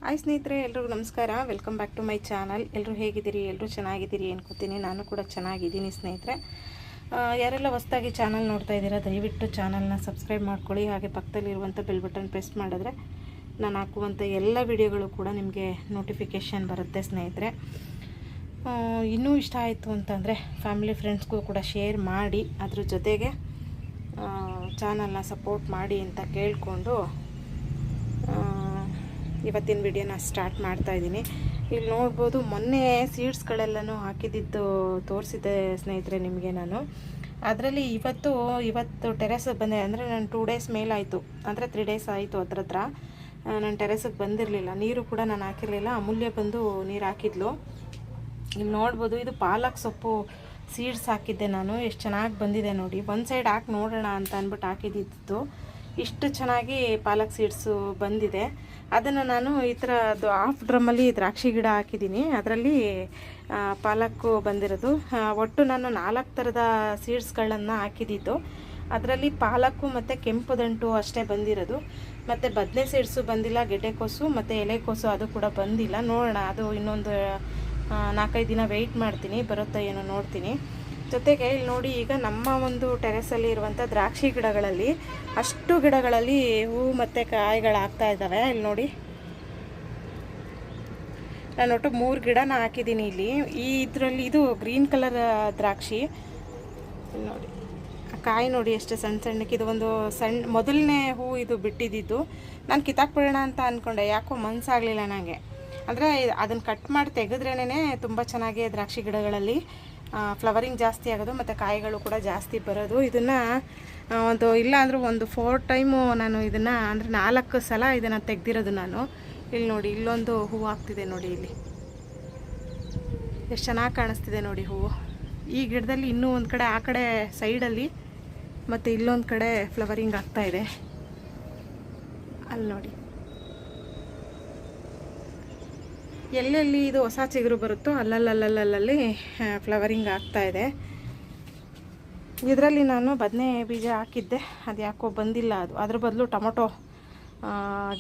Hi ಸ್ನೇಹಿತರೆ, ಎಲ್ರಿಗೂ ನಮಸ್ಕಾರ. Welcome back to my channel. ಎಲ್ಲರೂ ಹೇಗಿದ್ದೀರಿ? ಎಲ್ಲರೂ ಚೆನ್ನಾಗಿದ್ದೀರಿ ಅನ್ಕೋತೀನಿ. ನಾನು ಕೂಡ ಚೆನ್ನಾಗಿದ್ದೀನಿ ಸ್ನೇಹಿತರೆ. ಯಾರೆಲ್ಲ ಹೊಸದಾಗಿ ಚಾನಲ್ ನೋಡ್ತಾ ಇದ್ದೀರಾ, ದಯವಿಟ್ಟು ಚಾನಲ್ನ ಸಬ್ಸ್ಕ್ರೈಬ್ ಮಾಡ್ಕೊಳ್ಳಿ. ಹಾಗೆ ಪಕ್ಕದಲ್ಲಿರುವಂಥ ಬೆಲ್ ಬಟನ್ ಪ್ರೆಸ್ ಮಾಡಿದ್ರೆ ನಾನು ಹಾಕುವಂಥ ಎಲ್ಲ ವಿಡಿಯೋಗಳು ಕೂಡ ನಿಮಗೆ ನೋಟಿಫಿಕೇಷನ್ ಬರುತ್ತೆ ಸ್ನೇಹಿತರೆ. ಇನ್ನೂ ಇಷ್ಟ ಆಯಿತು ಅಂತಂದರೆ ಫ್ಯಾಮಿಲಿ ಫ್ರೆಂಡ್ಸ್ಗೂ ಕೂಡ ಶೇರ್ ಮಾಡಿ, ಅದ್ರ ಜೊತೆಗೆ ಚಾನಲ್ನ ಸಪೋರ್ಟ್ ಮಾಡಿ ಅಂತ ಕೇಳಿಕೊಂಡು ಇವತ್ತಿನ ವಿಡಿಯೋನ ಸ್ಟಾರ್ಟ್ ಮಾಡ್ತಾ ಇದ್ದೀನಿ. ಇಲ್ಲಿ ನೋಡ್ಬೋದು, ಮೊನ್ನೆ ಸೀಡ್ಸ್ಗಳೆಲ್ಲನೂ ಹಾಕಿದ್ದು ತೋರಿಸಿದ್ದೆ ಸ್ನೇಹಿತರೆ ನಿಮಗೆ ನಾನು. ಅದರಲ್ಲಿ ಇವತ್ತು ಟೆರೆಸ್ಗೆ ಬಂದೆ. ಅಂದರೆ ನಾನು 2 ಡೇಸ್ ಮೇಲಾಯಿತು, ಅಂದರೆ 3 ಡೇಸ್ ಆಯಿತು. ಹತ್ರ ನಾನು ಟೆರೆಸ್ಗೆ ಬಂದಿರಲಿಲ್ಲ, ನೀರು ಕೂಡ ನಾನು ಹಾಕಿರಲಿಲ್ಲ. ಅಮೂಲ್ಯ ಬಂದು ನೀರು ಹಾಕಿದ್ಲು. ಇಲ್ಲಿ ನೋಡ್ಬೋದು, ಇದು ಪಾಲಕ್ ಸೊಪ್ಪು ಸೀಡ್ಸ್ ಹಾಕಿದ್ದೆ ನಾನು. ಎಷ್ಟು ಚೆನ್ನಾಗಿ ಬಂದಿದೆ ನೋಡಿ. ಒಂದು ಸೈಡ್ ಹಾಕಿ ನೋಡೋಣ ಅಂತ ಅಂದ್ಬಿಟ್ಟು ಹಾಕಿದ್ದು, ಇಷ್ಟು ಚೆನ್ನಾಗಿ ಪಾಲಕ್ ಸೀಡ್ಸು ಬಂದಿದೆ. ಅದನ್ನು ನಾನು ಈ ಥರ ಅದು ಹಾಫ್ ಡ್ರಮ್ಮಲ್ಲಿ ದ್ರಾಕ್ಷಿ ಗಿಡ ಹಾಕಿದ್ದೀನಿ. ಅದರಲ್ಲಿ ಪಾಲಕ್ಕು ಬಂದಿರೋದು. ಒಟ್ಟು ನಾನು 4 ಥರದ ಸೀಡ್ಸ್ಗಳನ್ನು ಹಾಕಿದ್ದು. ಅದರಲ್ಲಿ ಪಾಲಕ್ಕು ಮತ್ತು ಕೆಂಪು ದಂಟು ಅಷ್ಟೇ ಬಂದಿರೋದು. ಮತ್ತು ಬದನೆ ಸೀಡ್ಸು ಬಂದಿಲ್ಲ, ಗೆಡ್ಡೆಕೋಸು ಮತ್ತು ಎಲೆಕೋಸು ಅದು ಕೂಡ ಬಂದಿಲ್ಲ. ನೋಡೋಣ, ಅದು ಇನ್ನೊಂದು 4-5 ದಿನ ವೆಯ್ಟ್ ಮಾಡ್ತೀನಿ, ಬರುತ್ತಾ ಏನೋ ನೋಡ್ತೀನಿ. ಜೊತೆಗೆ ಇಲ್ಲಿ ನೋಡಿ, ಈಗ ನಮ್ಮ ಒಂದು ಟೆರೆಸಲ್ಲಿ ಇರುವಂಥ ದ್ರಾಕ್ಷಿ ಗಿಡಗಳಲ್ಲಿ ಅಷ್ಟು ಗಿಡಗಳಲ್ಲಿ ಹೂವು ಮತ್ತು ಕಾಯಿಗಳಾಗ್ತಾ ಇದ್ದಾವೆ. ಇಲ್ಲಿ ನೋಡಿ, ನಾನು ಒಟ್ಟು 3 ಗಿಡನ ಹಾಕಿದ್ದೀನಿ ಇಲ್ಲಿ. ಇದರಲ್ಲಿ ಇದು ಗ್ರೀನ್ ಕಲರ್ ದ್ರಾಕ್ಷಿ. ಇಲ್ಲಿ ನೋಡಿ, ಕಾಯಿ ನೋಡಿ ಎಷ್ಟು ಸಣ್ಣ ಸಣ್ಣಕ್ಕೆ. ಇದು ಒಂದು ಮೊದಲನೇ ಹೂ ಇದು ಬಿಟ್ಟಿದ್ದು. ನಾನು ಕಿತ್ತಾಕ್ಬಿಡೋಣ ಅಂತ ಅಂದ್ಕೊಂಡೆ, ಯಾಕೋ ಮನಸ್ಸಾಗಲಿಲ್ಲ ನನಗೆ. ಅಂದರೆ ಅದನ್ನು ಕಟ್ ಮಾಡಿ ತೆಗೆದ್ರೇನೆ ತುಂಬ ಚೆನ್ನಾಗಿ ದ್ರಾಕ್ಷಿ ಗಿಡಗಳಲ್ಲಿ ಫ್ಲವರಿಂಗ್ ಜಾಸ್ತಿ ಆಗೋದು ಮತ್ತು ಕಾಯಿಗಳು ಕೂಡ ಜಾಸ್ತಿ ಬರೋದು. ಇದನ್ನು ಇಲ್ಲ ಅಂದರೂ ಒಂದು 4 ಟೈಮು ನಾನು ಇದನ್ನು, ಅಂದರೆ 4 ಸಲ ಇದನ್ನು ತೆಗೆದಿರೋದು ನಾನು. ಇಲ್ಲಿ ನೋಡಿ, ಇಲ್ಲೊಂದು ಹೂವು ಆಗ್ತಿದೆ ನೋಡಿ, ಇಲ್ಲಿ ಎಷ್ಟು ಚೆನ್ನಾಗಿ ಕಾಣಿಸ್ತಿದೆ ನೋಡಿ ಹೂವು. ಈ ಗಿಡದಲ್ಲಿ ಇನ್ನೂ ಒಂದು ಕಡೆ, ಆ ಕಡೆ ಸೈಡಲ್ಲಿ ಮತ್ತು ಇಲ್ಲೊಂದು ಕಡೆ ಫ್ಲವರಿಂಗ್ ಆಗ್ತಾಯಿದೆ. ಅಲ್ಲಿ ನೋಡಿ, ಎಲ್ಲೆಲ್ಲಿ ಇದು ಹೊಸ ಚಿಗುರು ಬರುತ್ತೋ ಅಲ್ಲಲ್ಲಿ ಫ್ಲವರಿಂಗ್ ಆಗ್ತಾಯಿದೆ. ಇದರಲ್ಲಿ ನಾನು ಬದನೆ ಬೀಜ ಹಾಕಿದ್ದೆ, ಅದು ಯಾಕೋ ಬಂದಿಲ್ಲ. ಅದ್ರ ಬದಲು ಟೊಮೊಟೊ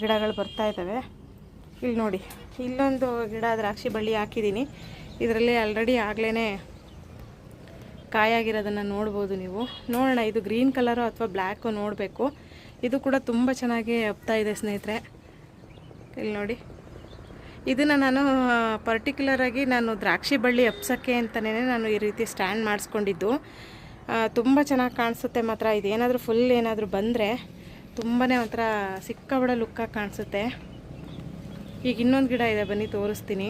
ಗಿಡಗಳು ಬರ್ತಾಯಿದ್ದಾವೆ. ಇಲ್ಲಿ ನೋಡಿ, ಇಲ್ಲೊಂದು ಗಿಡ ದ್ರಾಕ್ಷಿ ಬಳ್ಳಿ ಹಾಕಿದ್ದೀನಿ. ಇದರಲ್ಲಿ ಆಲ್ರೆಡಿ ಆಗಲೇ ಕಾಯಾಗಿರೋದನ್ನು ನೋಡ್ಬೋದು ನೀವು. ನೋಡೋಣ, ಇದು ಗ್ರೀನ್ ಕಲರು ಅಥವಾ ಬ್ಲ್ಯಾಕು ನೋಡಬೇಕು. ಇದು ಕೂಡ ತುಂಬ ಚೆನ್ನಾಗಿ ಹಬ್ತಾ ಇದೆ ಸ್ನೇಹಿತರೆ. ಇಲ್ಲಿ ನೋಡಿ, ಇದನ್ನು ನಾನು ಪರ್ಟಿಕ್ಯುಲರಾಗಿ ನಾನು ದ್ರಾಕ್ಷಿ ಬಳ್ಳಿ ಹಬ್ಸೋಕ್ಕೆ ಅಂತಲೇ ನಾನು ಈ ರೀತಿ ಸ್ಟ್ಯಾಂಡ್ ಮಾಡಿಸ್ಕೊಂಡಿದ್ದು. ತುಂಬ ಚೆನ್ನಾಗಿ ಕಾಣಿಸುತ್ತೆ ಮಾತ್ರ. ಇದೇನಾದರೂ ಫುಲ್ ಏನಾದರೂ ಬಂದರೆ ತುಂಬಾ ಒಂಥರ ಸಿಕ್ಕಾಬಡ ಲುಕ್ಕಾಗಿ ಕಾಣಿಸುತ್ತೆ. ಈಗ ಇನ್ನೊಂದು ಗಿಡ ಇದೆ, ಬನ್ನಿ ತೋರಿಸ್ತೀನಿ.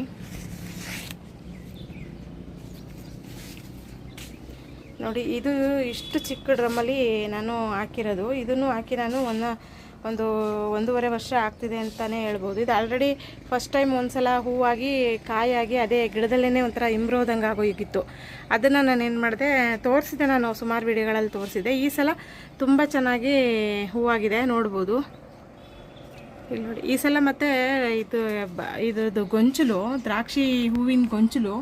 ನೋಡಿ, ಇದು ಇಷ್ಟು ಚಿಕ್ಕ ಡ್ರಮ್ಮಲ್ಲಿ ನಾನು ಹಾಕಿರೋದು. ಇದನ್ನು ಹಾಕಿ ನಾನು ಒಂದು 1.5 ವರ್ಷ ಆಗ್ತಿದೆ ಅಂತಲೇ ಹೇಳ್ಬೋದು. ಇದು ಆಲ್ರೆಡಿ ಫಸ್ಟ್ ಟೈಮ್ ಒಂದು ಸಲ ಹೂವಾಗಿ ಕಾಯಾಗಿ ಅದೇ ಗಿಡದಲ್ಲೇ ಒಂಥರ ಇಂಬ್ರೋದಂಗೆ ಆಗೋಗಿತ್ತು. ಅದನ್ನು ನಾನು ಏನು ಮಾಡಿದೆ, ತೋರಿಸಿದೆ, ನಾನು ಸುಮಾರು ವಿಡಿಯೋಗಳಲ್ಲಿ ತೋರಿಸಿದೆ. ಈ ಸಲ ತುಂಬ ಚೆನ್ನಾಗಿ ಹೂವಾಗಿದೆ, ನೋಡ್ಬೋದು. ಇಲ್ಲಿ ನೋಡಿ, ಈ ಸಲ ಮತ್ತು ಇದ್ರದ್ದು ಗೊಂಚಲು, ದ್ರಾಕ್ಷಿ ಹೂವಿನ ಗೊಂಚಲು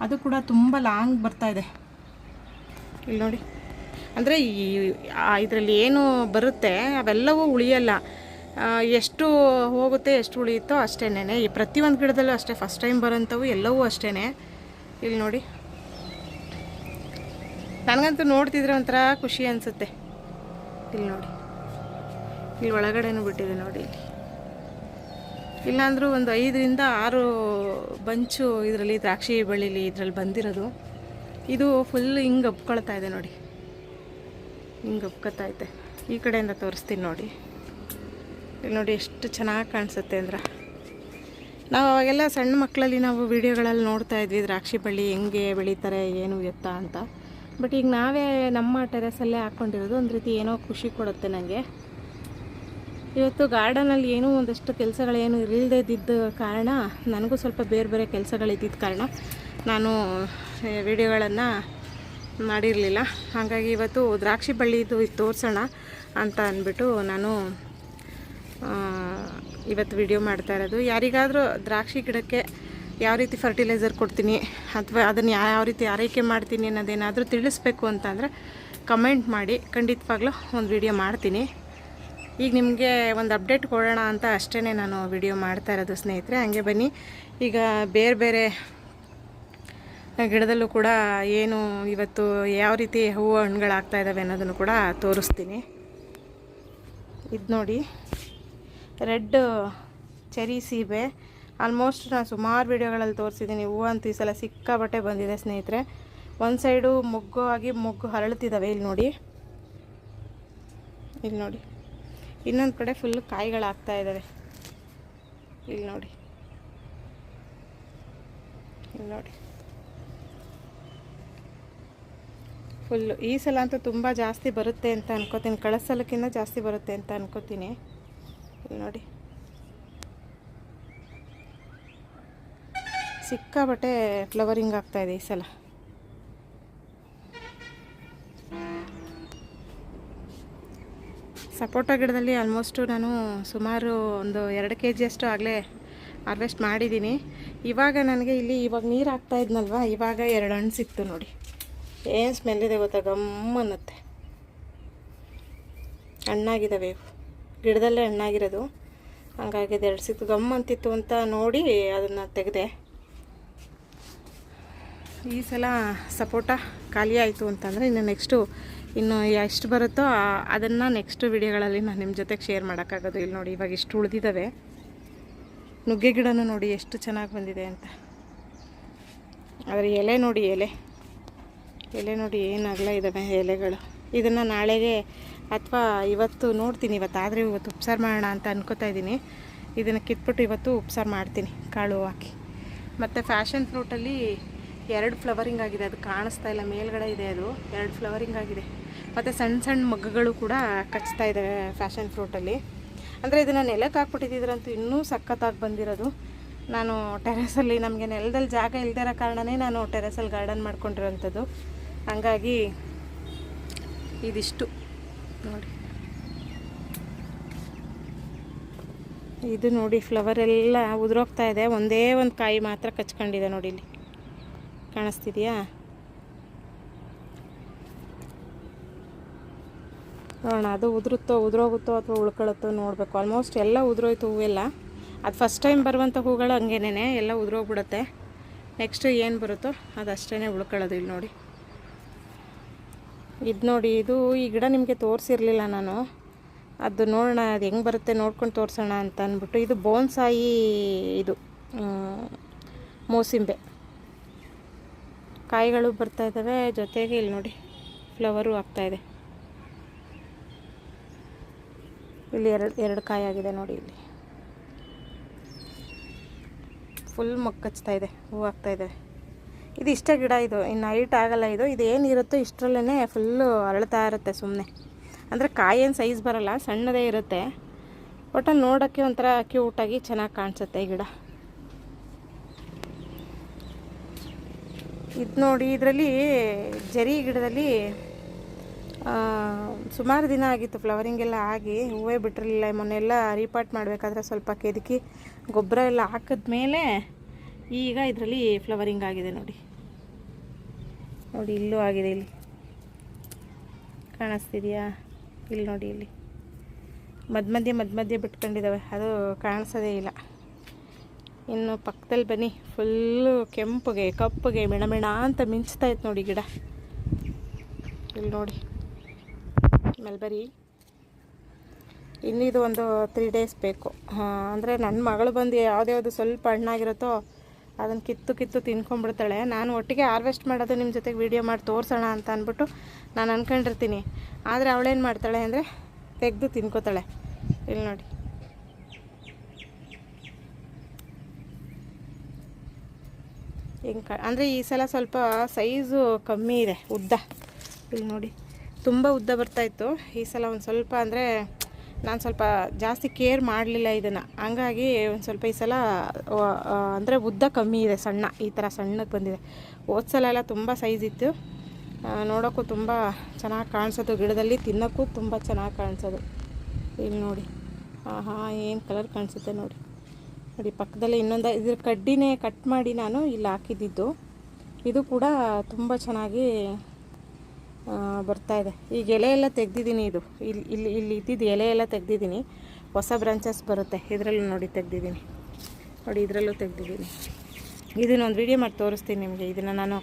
ಅದು ಕೂಡ ತುಂಬ ಲಾಂಗ್ ಬರ್ತಾಯಿದೆ. ಇಲ್ಲಿ ನೋಡಿ, ಅಂದರೆ ಇದರಲ್ಲಿ ಏನು ಬರುತ್ತೆ ಅವೆಲ್ಲವೂ ಉಳಿಯಲ್ಲ. ಎಷ್ಟು ಹೋಗುತ್ತೆ, ಎಷ್ಟು ಉಳಿಯುತ್ತೋ ಅಷ್ಟೇನೆ. ಈ ಪ್ರತಿಯೊಂದು ಗಿಡದಲ್ಲೂ ಅಷ್ಟೇ, ಫಸ್ಟ್ ಟೈಮ್ ಬರೋಂಥವು ಎಲ್ಲವೂ ಅಷ್ಟೇ. ಇಲ್ಲಿ ನೋಡಿ, ನನಗಂತೂ ನೋಡ್ತಿದ್ರೆ ಒಂಥರ ಖುಷಿ ಅನಿಸುತ್ತೆ. ಇಲ್ಲಿ ನೋಡಿ, ಇಲ್ಲಿ ಒಳಗಡೆನೂ ಬಿಟ್ಟಿದೆ ನೋಡಿ. ಇಲ್ಲಿ ಇಲ್ಲಾಂದರೂ ಒಂದು 5ರಿಂದ 6 ಬಂಚು ಇದರಲ್ಲಿ ದ್ರಾಕ್ಷಿ ಬಳ್ಳಿಲಿ ಇದರಲ್ಲಿ ಬಂದಿರೋದು. ಇದು ಫುಲ್ ಹಿಂಗೆ ಒಪ್ಕೊಳ್ತಾ ಇದೆ ನೋಡಿ, ಹಿಂಗೆ ಒಪ್ಕೊತೈತೆ. ಈ ಕಡೆಯಿಂದ ತೋರಿಸ್ತೀನಿ ನೋಡಿ. ಇಲ್ಲಿ ನೋಡಿ, ಎಷ್ಟು ಚೆನ್ನಾಗಿ ಕಾಣಿಸುತ್ತೆ ಅಂದ್ರೆ. ನಾವು ಅವಾಗೆಲ್ಲ ಸಣ್ಣ ಮಕ್ಕಳಲ್ಲಿ ನಾವು ವಿಡಿಯೋಗಳಲ್ಲಿ ನೋಡ್ತಾ ಇದ್ವಿ ದ್ರಾಕ್ಷಿ ಬಳ್ಳಿ ಹೆಂಗೆ ಬೆಳೀತಾರೆ, ಏನು ಎತ್ತ ಅಂತ. ಬಟ್ ಈಗ ನಾವೇ ನಮ್ಮ ಟೆರೆಸಲ್ಲೇ ಹಾಕ್ಕೊಂಡಿರೋದು ಒಂದು ರೀತಿ ಏನೋ ಖುಷಿ ಕೊಡುತ್ತೆ ನನಗೆ. ಇವತ್ತು ಗಾರ್ಡನಲ್ಲಿ ಏನೂ ಒಂದಷ್ಟು ಕೆಲಸಗಳೇನು ಇಲ್ಲದಿದ್ದ ಕಾರಣ, ನನಗೂ ಸ್ವಲ್ಪ ಬೇರೆ ಬೇರೆ ಕೆಲಸಗಳಿದ್ದಿದ್ದ ಕಾರಣ ನಾನು ವಿಡಿಯೋಗಳನ್ನು ಮಾಡಿರಲಿಲ್ಲ. ಹಾಗಾಗಿ ಇವತ್ತು ದ್ರಾಕ್ಷಿ ಬಳ್ಳಿದು ತೋರಿಸೋಣ ಅಂತ ಅಂದ್ಬಿಟ್ಟು ನಾನು ಇವತ್ತು ವಿಡಿಯೋ ಮಾಡ್ತಾ ಇರೋದು. ಯಾರಿಗಾದರೂ ದ್ರಾಕ್ಷಿ ಗಿಡಕ್ಕೆ ಯಾವ ರೀತಿ ಫರ್ಟಿಲೈಸರ್ ಕೊಡ್ತೀನಿ ಅಥವಾ ಅದನ್ನು ಯಾವ ರೀತಿ ಆರೈಕೆ ಮಾಡ್ತೀನಿ ಅನ್ನೋದೇನಾದರೂ ತಿಳಿಸ್ಬೇಕು ಅಂತಂದರೆ ಕಮೆಂಟ್ ಮಾಡಿ, ಖಂಡಿತವಾಗ್ಲೂ ಒಂದು ವಿಡಿಯೋ ಮಾಡ್ತೀನಿ. ಈಗ ನಿಮಗೆ ಒಂದು ಅಪ್ಡೇಟ್ ಕೊಡೋಣ ಅಂತ ಅಷ್ಟೇ ನಾನು ವಿಡಿಯೋ ಮಾಡ್ತಾ ಇರೋದು ಸ್ನೇಹಿತರೆ. ಹಂಗೆ ಬನ್ನಿ ಈಗ ಬೇರೆ ಬೇರೆ ಗಿಡದಲ್ಲೂ ಕೂಡ ಏನು ಇವತ್ತು ಯಾವ ರೀತಿ ಹೂವು ಹಣ್ಣುಗಳಾಗ್ತಾ ಇದ್ದಾವೆ ಅನ್ನೋದನ್ನು ಕೂಡ ತೋರಿಸ್ತೀನಿ. ಇದು ನೋಡಿ ರೆಡ್ ಚೆರಿ ಸೀಬೆ. ಆಲ್ಮೋಸ್ಟ್ ನಾನು ಸುಮಾರು ವಿಡಿಯೋಗಳಲ್ಲಿ ತೋರಿಸಿದ್ದೀನಿ. ಹೂವು ಅಂತೂ ಈ ಸಲ ಸಿಕ್ಕಾಬಟ್ಟೆ ಬಂದಿದೆ ಸ್ನೇಹಿತರೆ. ಒಂದು ಸೈಡು ಮೊಗ್ಗು ಆಗಿ ಮೊಗ್ಗು ಹರಳುತ್ತಿದ್ದಾವೆ. ಇಲ್ಲಿ ನೋಡಿ, ಇಲ್ಲಿ ನೋಡಿ, ಇನ್ನೊಂದು ಕಡೆ ಫುಲ್ ಕಾಯಿಗಳಾಗ್ತಾ ಇದ್ದಾವೆ. ಇಲ್ಲಿ ನೋಡಿ, ಇಲ್ಲಿ ನೋಡಿ, ಫುಲ್ಲು. ಈ ಸಲ ಅಂತೂ ತುಂಬ ಜಾಸ್ತಿ ಬರುತ್ತೆ ಅಂತ ಅನ್ಕೋತೀನಿ. ಕಳೆದ ಸಲಕ್ಕಿಂತ ಜಾಸ್ತಿ ಬರುತ್ತೆ ಅಂತ ಅನ್ಕೋತೀನಿ. ಇಲ್ಲಿ ನೋಡಿ, ಸಿಕ್ಕಾಬಟ್ಟೆ ಫ್ಲವರಿಂಗ್ ಆಗ್ತಾಯಿದೆ ಈ ಸಲ. ಸಪೋಟ ಗಿಡದಲ್ಲಿ ಆಲ್ಮೋಸ್ಟು ನಾನು ಸುಮಾರು ಒಂದು 2 kg ಅಷ್ಟು ಆಗಲೇ ಹಾರ್ವೆಸ್ಟ್ ಮಾಡಿದ್ದೀನಿ. ಇವಾಗ ನನಗೆ ಇಲ್ಲಿ ಇವಾಗ ನೀರು ಹಾಕ್ತಾ ಇದ್ನಲ್ವ, ಇವಾಗ 2 ಹಣ್ಣು ಸಿಕ್ತು ನೋಡಿ. ಏನು ಸ್ಮೆಲ್ ಇದೆ ಗೊತ್ತಾ, ಗಮ್ ಅನ್ನತ್ತೆ. ಹಣ್ಣಾಗಿದ್ದಾವೆ ಇವು, ಗಿಡದಲ್ಲೇ ಹಣ್ಣಾಗಿರೋದು. ಹಂಗಾಗಿ 2 ಸಿಕ್ತು. ಗಮ್ ಅಂತಿತ್ತು ಅಂತ ನೋಡಿ ಅದನ್ನು ತೆಗೆದೆ. ಈ ಸಲ ಸಪೋಟ ಖಾಲಿ ಆಯಿತು ಅಂತಂದರೆ ಇನ್ನು ನೆಕ್ಸ್ಟು ಇನ್ನು ಎಷ್ಟು ಬರುತ್ತೋ ಅದನ್ನು ನೆಕ್ಸ್ಟ್ ವಿಡಿಯೋಗಳಲ್ಲಿ ನಾನು ನಿಮ್ಮ ಜೊತೆಗೆ ಶೇರ್ ಮಾಡೋಕ್ಕಾಗೋದು. ಇಲ್ಲಿ ನೋಡಿ, ಇವಾಗ ಇಷ್ಟು ಉಳಿದಿದ್ದಾವೆ. ನುಗ್ಗೆ ಗಿಡನೂ ನೋಡಿ ಎಷ್ಟು ಚೆನ್ನಾಗಿ ಬಂದಿದೆ ಅಂತ. ಆದರೆ ಎಲೆ ನೋಡಿ, ಎಲೆ ನೋಡಿ ಏನು ಅಗಲ ಇದ್ದಾವೆ ಎಲೆಗಳು. ಇದನ್ನು ನಾಳೆಗೆ ಅಥವಾ ಇವತ್ತು ನೋಡ್ತೀನಿ, ಇವತ್ತಾದರೆ ಇವತ್ತು ಉಪ್ಸಾರು ಮಾಡೋಣ ಅಂತ ಅನ್ಕೋತಾ ಇದ್ದೀನಿ. ಇದನ್ನು ಕಿತ್ಬಿಟ್ಟು ಇವತ್ತು ಉಪ್ಸಾರು ಮಾಡ್ತೀನಿ ಕಾಳು ಹಾಕಿ. ಮತ್ತು ಫ್ಯಾಷನ್ ಫ್ರೂಟಲ್ಲಿ 2 ಫ್ಲವರಿಂಗ್ ಆಗಿದೆ. ಅದು ಕಾಣಿಸ್ತಾ ಇಲ್ಲ, ಮೇಲ್ಗಡೆ ಇದೆ, ಅದು 2 ಫ್ಲವರಿಂಗ್ ಆಗಿದೆ. ಮತ್ತು ಸಣ್ಣ ಸಣ್ಣ ಮಗ್ಗುಗಳು ಕೂಡ ಕಚ್ತಾ ಇದ್ದಾವೆ ಫ್ಯಾಷನ್ ಫ್ರೂಟಲ್ಲಿ. ಅಂದರೆ ಇದನ್ನು ನೆಲಕ್ಕೆ ಹಾಕ್ಬಿಟ್ಟಿದ್ರಂತೂ ಇನ್ನೂ ಸಖತ್ತಾಗಿ ಬಂದಿರೋದು. ನಾನು ಟೆರೆಸಲ್ಲಿ, ನಮಗೆ ನೆಲದಲ್ಲಿ ಜಾಗ ಇಲ್ಲದೇ ಇರೋ ಕಾರಣನೇ ನಾನು ಟೆರೆಸಲ್ಲಿ ಗಾರ್ಡನ್ ಮಾಡ್ಕೊಂಡಿರೋಂಥದ್ದು. ಹಂಗಾಗಿ ಇದಿಷ್ಟು ನೋಡಿ, ಇದು ನೋಡಿ ಫ್ಲವರ್ ಎಲ್ಲ ಉದುರೋಗ್ತಾ ಇದೆ. ಒಂದೇ ಒಂದು ಕಾಯಿ ಮಾತ್ರ ಕಚ್ಕೊಂಡಿದೆ ನೋಡಿ, ಇಲ್ಲಿ ಕಾಣಿಸ್ತಿದೆಯಾ? ನೋಡೋಣ ಅದು ಉದುರೋಗುತ್ತೋ ಅಥವಾ ಉಳ್ಕೊಳ್ಳುತ್ತೋ ನೋಡಬೇಕು. ಆಲ್ಮೋಸ್ಟ್ ಎಲ್ಲ ಉದುರೋಯ್ತು ಹೂವೆಲ್ಲ. ಅದು ಫಸ್ಟ್ ಟೈಮ್ ಬರುವಂಥ ಹೂಗಳು ಹಂಗೇನೆ ಎಲ್ಲ ಉದುರೋಗ್ಬಿಡುತ್ತೆ. ನೆಕ್ಸ್ಟು ಏನು ಬರುತ್ತೋ ಅದಷ್ಟೇ ಉಳ್ಕೊಳ್ಳೋದು. ಇಲ್ಲಿ ನೋಡಿ, ಇದು ನೋಡಿ, ಇದು ಈ ಗಿಡ ನಿಮಗೆ ತೋರಿಸಿರಲಿಲ್ಲ ನಾನು. ಅದು ನೋಡೋಣ ಅದು ಹೆಂಗೆ ಬರುತ್ತೆ ನೋಡ್ಕೊಂಡು ತೋರಿಸೋಣ ಅಂತ ಅಂದ್ಬಿಟ್ಟು. ಇದು ಬೋನ್ಸಾಯಿ, ಇದು ಮೋಸಂಬೆ ಕಾಯಿಗಳು ಬರ್ತಾ ಇದ್ದಾವೆ. ಜೊತೆಗೆ ಇಲ್ಲಿ ನೋಡಿ ಫ್ಲವರು ಆಗ್ತಾಯಿದೆ. ಇಲ್ಲಿ ಎರಡು ಕಾಯಿ ಆಗಿದೆ ನೋಡಿ. ಇಲ್ಲಿ ಫುಲ್ ಮೊಗ್ಗಚ್ತಾ ಇದೆ, ಹೂವು ಆಗ್ತಾಯಿದೆ. ಇದು ಇಷ್ಟ ಗಿಡ, ಇದು ಇನ್ನು ಹೈಟ್ ಆಗಲ್ಲ. ಇದು ಏನಿರುತ್ತೋ ಇಷ್ಟರಲ್ಲೇ ಫುಲ್ಲು ಅರಳ್ತಾ ಇರುತ್ತೆ ಸುಮ್ಮನೆ. ಅಂದರೆ ಕಾಯೇನು ಸೈಜ್ ಬರೋಲ್ಲ, ಸಣ್ಣದೇ ಇರುತ್ತೆ. ಒಟ್ಟಲ್ಲಿ ನೋಡೋಕ್ಕೆ ಒಂಥರ ಕ್ಯೂಟಾಗಿ ಚೆನ್ನಾಗಿ ಕಾಣಿಸುತ್ತೆ ಈ ಗಿಡ. ಇದು ನೋಡಿ, ಇದರಲ್ಲಿ ಜರಿ ಗಿಡದಲ್ಲಿ ಸುಮಾರು ದಿನ ಆಗಿತ್ತು ಫ್ಲವರಿಂಗ್ ಎಲ್ಲ ಆಗಿ, ಹೂವೇ ಬಿಟ್ಟಿರಲಿಲ್ಲ. ಮೊನ್ನೆಲ್ಲ ರೀಪಾಟ್ ಮಾಡಬೇಕಾದ್ರೆ ಸ್ವಲ್ಪ ಕೆದಕಿ ಗೊಬ್ಬರ ಎಲ್ಲ ಹಾಕಿದ್ಮೇಲೆ ಈಗ ಇದರಲ್ಲಿ ಫ್ಲವರಿಂಗ್ ಆಗಿದೆ ನೋಡಿ. ನೋಡಿ ಇಲ್ಲೂ ಆಗಿದೆ, ಇಲ್ಲಿ ಕಾಣಿಸ್ತಿದೆಯಾ? ಇಲ್ಲಿ ನೋಡಿ, ಇಲ್ಲಿ ಮಧ್ಯ ಬಿಟ್ಕೊಂಡಿದ್ದಾವೆ, ಅದು ಕಾಣಿಸೋದೇ ಇಲ್ಲ. ಇನ್ನು ಪಕ್ಕದಲ್ಲಿ ಬನ್ನಿ, ಫುಲ್ಲು ಕೆಂಪುಗೆ ಕಪ್ಪುಗೆ ಮೆಣ ಅಂತ ಮಿಂಚ್ತಾ ಇತ್ತು ನೋಡಿ ಗಿಡ. ಇಲ್ಲಿ ನೋಡಿ ಮಲ್ಬರಿ. ಇನ್ನಿದು ಒಂದು 3 days ಬೇಕು. ಅಂದರೆ ನನ್ನ ಮಗಳು ಬಂದು ಯಾವುದ್ಯಾವುದು ಸ್ವಲ್ಪ ಹಣ್ಣಾಗಿರುತ್ತೋ ಅದನ್ನು ಕಿತ್ತು ತಿನ್ಕೊಂಡ್ಬಿಡ್ತಾಳೆ. ನಾನು ಒಟ್ಟಿಗೆ ಹಾರ್ವೆಸ್ಟ್ ಮಾಡೋದು ನಿಮ್ಮ ಜೊತೆಗೆ ವೀಡಿಯೋ ಮಾಡಿ ತೋರಿಸೋಣ ಅಂತ ಅಂದ್ಬಿಟ್ಟು ನಾನು ಅಂದ್ಕೊಂಡಿರ್ತೀನಿ. ಆದರೆ ಅವಳೇನು ಮಾಡ್ತಾಳೆ ಅಂದರೆ ತೆಗೆದು ತಿನ್ಕೋತಾಳೆ. ಇಲ್ಲಿ ನೋಡಿ, ಹಿಂಗೆ ಅಂದರೆ ಈ ಸಲ ಸ್ವಲ್ಪ ಸೈಜು ಕಮ್ಮಿ ಇದೆ, ಉದ್ದ. ಇಲ್ಲಿ ನೋಡಿ, ತುಂಬ ಉದ್ದ ಬರ್ತಾಯಿತ್ತು. ಈ ಸಲ ಒಂದು ಸ್ವಲ್ಪ, ಅಂದರೆ ನಾನು ಸ್ವಲ್ಪ ಜಾಸ್ತಿ ಕೇರ್ ಮಾಡಲಿಲ್ಲ ಇದನ್ನು, ಹಂಗಾಗಿ ಒಂದು ಸ್ವಲ್ಪ ಈ ಸಲ ಅಂದರೆ ಉದ್ದ ಕಮ್ಮಿ ಇದೆ, ಸಣ್ಣ, ಈ ಥರ ಸಣ್ಣಕ್ಕೆ ಬಂದಿದೆ. ಹೋದ ಸಲ ಎಲ್ಲ ತುಂಬ ಸೈಜ್ ಇತ್ತು. ನೋಡೋಕ್ಕೂ ತುಂಬ ಚೆನ್ನಾಗಿ ಕಾಣಿಸೋದು ಗಿಡದಲ್ಲಿ, ತಿನ್ನೋಕ್ಕೂ ತುಂಬ ಚೆನ್ನಾಗಿ ಕಾಣಿಸೋದು. ಇಲ್ಲಿ ನೋಡಿ, ಆಹಾ ಏನು ಕಲರ್ ಕಾಣಿಸುತ್ತೆ ನೋಡಿ. ನೋಡಿ ಪಕ್ಕದಲ್ಲಿ ಇನ್ನೊಂದು ಇದ್ರ ಕಡ್ಡಿನೇ ಕಟ್ ಮಾಡಿ ನಾನು ಇಲ್ಲಿ ಹಾಕಿದ್ದಿದ್ದು. ಇದು ಕೂಡ ತುಂಬ ಚೆನ್ನಾಗಿ ಬರ್ತಾ ಇದೆ. ಈಗ ಎಲೆ ಎಲ್ಲ ತೆಗ್ದಿದ್ದೀನಿ. ಇದು ಇಲ್ಲಿ ಇದ್ದಿದ್ದು ಎಲೆ ಎಲ್ಲ ತೆಗ್ದಿದ್ದೀನಿ. ಹೊಸ ಬ್ರಾಂಚಸ್ ಬರುತ್ತೆ. ಇದರಲ್ಲೂ ನೋಡಿ ತೆಗ್ದಿದ್ದೀನಿ. ನೋಡಿ ಇದರಲ್ಲೂ ತೆಗ್ದಿದ್ದೀನಿ. ಇದನ್ನೊಂದು ವೀಡಿಯೋ ಮಾಡಿ ತೋರಿಸ್ತೀನಿ ನಿಮಗೆ. ಇದನ್ನು ನಾನು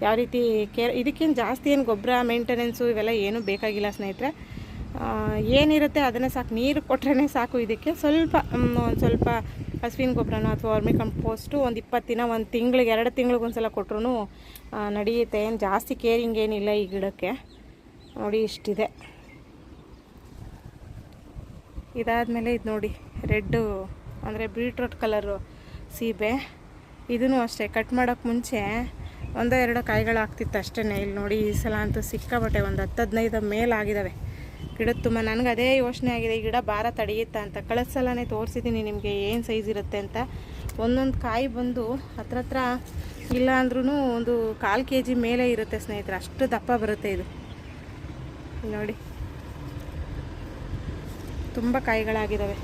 ಯಾವ ರೀತಿ ಇದಕ್ಕೇನು ಜಾಸ್ತಿ ಏನು ಗೊಬ್ಬರ ಮೇಂಟೆನೆನ್ಸು ಇವೆಲ್ಲ ಏನೂ ಬೇಕಾಗಿಲ್ಲ ಸ್ನೇಹಿತರೆ. ಏನಿರುತ್ತೆ ಅದನ್ನೇ ಸಾಕು, ನೀರು ಕೊಟ್ರೇ ಸಾಕು. ಇದಕ್ಕೆ ಒಂದು ಸ್ವಲ್ಪ ಹಸುವಿನ ಗೊಬ್ಬರನೋ ಅಥವಾ ವರ್ಮಿ ಕಂಪೋಸ್ಟು ಒಂದು 20 ದಿನ, 1 ತಿಂಗಳಿಗೆ 2 ತಿಂಗಳಿಗೆ ಒಂದು ಸಲ ಕೊಟ್ಟರು ನಡೆಯುತ್ತೆ. ಏನು ಜಾಸ್ತಿ ಕೇರಿಂಗ್ ಏನಿಲ್ಲ ಈ ಗಿಡಕ್ಕೆ. ನೋಡಿ ಇಷ್ಟಿದೆ. ಇದಾದಮೇಲೆ ಇದು ನೋಡಿ ರೆಡ್ಡು ಅಂದರೆ ಬೀಟ್ರೂಟ್ ಕಲರು ಸೀಬೆ. ಇದೂ ಅಷ್ಟೇ ಕಟ್ ಮಾಡೋಕ್ಕೆ ಮುಂಚೆ 1-2 ಕಾಯಿಗಳು ಆಗ್ತಿತ್ತು ಅಷ್ಟೇ. ಇಲ್ಲಿ ನೋಡಿ ಈ ಸಲ ಅಂತೂ ಸಿಕ್ಕಾಬಟ್ಟೆ ಒಂದು 10-15 ಮೇಲೆ ಆಗಿದ್ದಾವೆ ಗಿಡದ ತುಂಬ. ನನಗೆ ಅದೇ ಯೋಚನೆ ಆಗಿದೆ, ಈ ಗಿಡ ಭಾರ ತಡೆಯುತ್ತಾ ಅಂತ. ಕಳೆದ ಸಲನೇ ತೋರಿಸಿದ್ದೀನಿ ನಿಮಗೆ ಏನು ಸೈಜ್ ಇರುತ್ತೆ ಅಂತ. ಒಂದೊಂದು ಕಾಯಿ ಬಂದು ಹತ್ರ ಇಲ್ಲ ಅಂದ್ರೂ ಒಂದು 1/4 kg ಮೇಲೆ ಇರುತ್ತೆ ಸ್ನೇಹಿತರೆ. ಅಷ್ಟು ದಪ್ಪ ಬರುತ್ತೆ ಇದು. ನೋಡಿ ತುಂಬ ಕಾಯಿಗಳಾಗಿದ್ದಾವೆ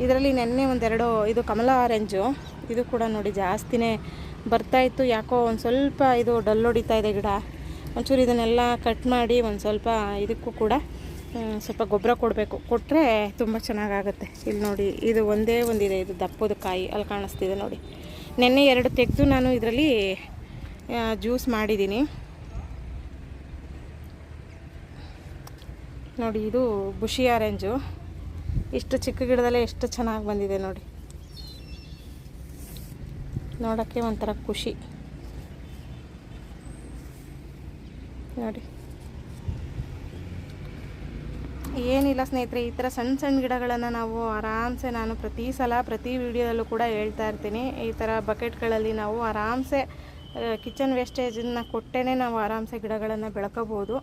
ಇದರಲ್ಲಿ ನೆನ್ನೆ 1-2 ಇದು ಕಮಲ ಆರೆಂಜು. ಇದು ಕೂಡ ನೋಡಿ ಜಾಸ್ತಿನೇ ಬರ್ತಾಯಿತ್ತು. ಯಾಕೋ ಒಂದು ಸ್ವಲ್ಪ ಇದು ಡಲ್ ಹೊಡಿತಾ ಇದೆ ಗಿಡ. ಒಂಚೂರು ಇದನ್ನೆಲ್ಲ ಕಟ್ ಮಾಡಿ ಒಂದು ಸ್ವಲ್ಪ ಇದಕ್ಕೂ ಕೂಡ ಸ್ವಲ್ಪ ಗೊಬ್ಬರ ಕೊಡಬೇಕು. ಕೊಟ್ಟರೆ ತುಂಬ ಚೆನ್ನಾಗಾಗುತ್ತೆ. ಇಲ್ಲಿ ನೋಡಿ ಇದು ಒಂದೇ ಒಂದಿದೆ, ಇದು ದಪ್ಪದ ಕಾಯಿ ಅಲ್ಲಿ ಕಾಣಿಸ್ತಿದೆ ನೋಡಿ. ನೆನ್ನೆ 2 ತೆಗೆದು ನಾನು ಇದರಲ್ಲಿ ಜ್ಯೂಸ್ ಮಾಡಿದ್ದೀನಿ ನೋಡಿ. ಇದು ಬುಷಿ ಆರೆಂಜು. ಇಷ್ಟು ಚಿಕ್ಕ ಗಿಡದಲ್ಲೇ ಎಷ್ಟು ಚೆನ್ನಾಗಿ ಬಂದಿದೆ ನೋಡಿ. ನೋಡೋಕ್ಕೆ ಒಂಥರ ಖುಷಿ ನೋಡಿ. ಏನಿಲ್ಲ ಸ್ನೇಹಿತರೆ, ಈ ಥರ ಸಣ್ಣ ಗಿಡಗಳನ್ನು ನಾವು ಆರಾಮ್ಸೆ, ನಾನು ಪ್ರತಿ ವಿಡಿಯೋದಲ್ಲೂ ಕೂಡ ಹೇಳ್ತಾ ಇರ್ತೀನಿ, ಈ ಥರ ಬಕೆಟ್ಗಳಲ್ಲಿ ನಾವು ಆರಾಮ್ಸೆ ಕಿಚನ್ ವೇಸ್ಟೇಜನ್ನು ಕೊಟ್ಟೇ ನಾವು ಆರಾಮ್ಸೆ ಗಿಡಗಳನ್ನು ಬೆಳ್ಕೋಬೋದು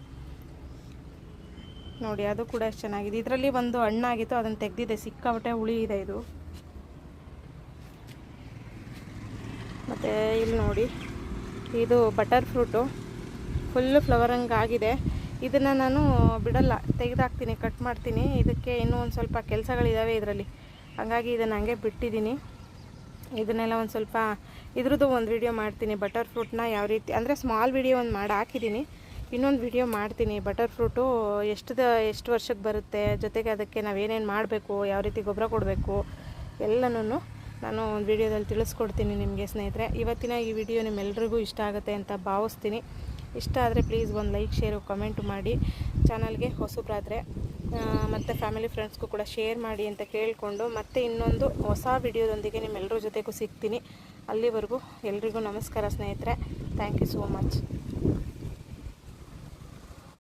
ನೋಡಿ. ಅದು ಕೂಡ ಎಷ್ಟು ಚೆನ್ನಾಗಿದೆ. ಇದರಲ್ಲಿ ಒಂದು ಹಣ್ಣಾಗಿತ್ತು, ಅದನ್ನು ತೆಗೆದಿದೆ. ಸಿಕ್ಕಾಪಟ್ಟೆ ಹುಳಿ ಇದೆ ಇದು. ಮತ್ತು ಇಲ್ಲಿ ನೋಡಿ ಇದು ಬಟರ್ ಫ್ರೂಟು ಫುಲ್ಲು ಫ್ಲವರಂಗ್ ಆಗಿದೆ. ಇದನ್ನು ನಾನು ಬಿಡಲ್ಲ, ತೆಗೆದಾಕ್ತೀನಿ, ಕಟ್ ಮಾಡ್ತೀನಿ. ಇದಕ್ಕೆ ಇನ್ನೂ ಒಂದು ಸ್ವಲ್ಪ ಕೆಲಸಗಳಿದ್ದಾವೆ ಇದರಲ್ಲಿ, ಹಾಗಾಗಿ ಇದನ್ನು ಹಂಗೆ ಬಿಟ್ಟಿದ್ದೀನಿ. ಇದನ್ನೆಲ್ಲ ಒಂದು ಸ್ವಲ್ಪ ಇದ್ರದ್ದು ಒಂದು ವಿಡಿಯೋ ಮಾಡ್ತೀನಿ. ಬಟರ್ ಫ್ರೂಟ್ನ ಯಾವ ರೀತಿ ಅಂದರೆ ಸ್ಮಾಲ್ ವಿಡಿಯೋ ಒಂದು ಮಾಡಿ ಹಾಕಿದ್ದೀನಿ. ಇನ್ನೊಂದು ವಿಡಿಯೋ ಮಾಡ್ತೀನಿ. ಬಟರ್ ಫ್ರೂಟು ಎಷ್ಟು ವರ್ಷಕ್ಕೆ ಬರುತ್ತೆ, ಜೊತೆಗೆ ಅದಕ್ಕೆ ನಾವೇನೇನು ಮಾಡಬೇಕು, ಯಾವ ರೀತಿ ಗೊಬ್ಬರ ಕೊಡಬೇಕು ಎಲ್ಲನೂ ನಾನು ಒಂದು ವಿಡಿಯೋದಲ್ಲಿ ತಿಳಿಸ್ಕೊಡ್ತೀನಿ ನಿಮಗೆ ಸ್ನೇಹಿತರೆ. ಇವತ್ತಿನ ಈ ವಿಡಿಯೋ ನಿಮ್ಮೆಲ್ರಿಗೂ ಇಷ್ಟ ಆಗುತ್ತೆ ಅಂತ ಭಾವಿಸ್ತೀನಿ. ಇಷ್ಟ ಆದರೆ ಪ್ಲೀಸ್ ಒಂದು ಲೈಕ್, ಶೇರು, ಕಮೆಂಟ್ ಮಾಡಿ. ಚಾನಲ್ಗೆ ಹೊಸಬ್ರಾದರೆ ಮತ್ತು ಫ್ಯಾಮಿಲಿ ಫ್ರೆಂಡ್ಸ್ಗೂ ಕೂಡ ಶೇರ್ ಮಾಡಿ ಅಂತ ಕೇಳಿಕೊಂಡು ಮತ್ತೆ ಇನ್ನೊಂದು ಹೊಸ ವಿಡಿಯೋದೊಂದಿಗೆ ನಿಮ್ಮೆಲ್ಲರ ಜೊತೆಗೂ ಸಿಗ್ತೀನಿ. ಅಲ್ಲಿವರೆಗೂ ಎಲ್ರಿಗೂ ನಮಸ್ಕಾರ ಸ್ನೇಹಿತರೆ. Thank you so much.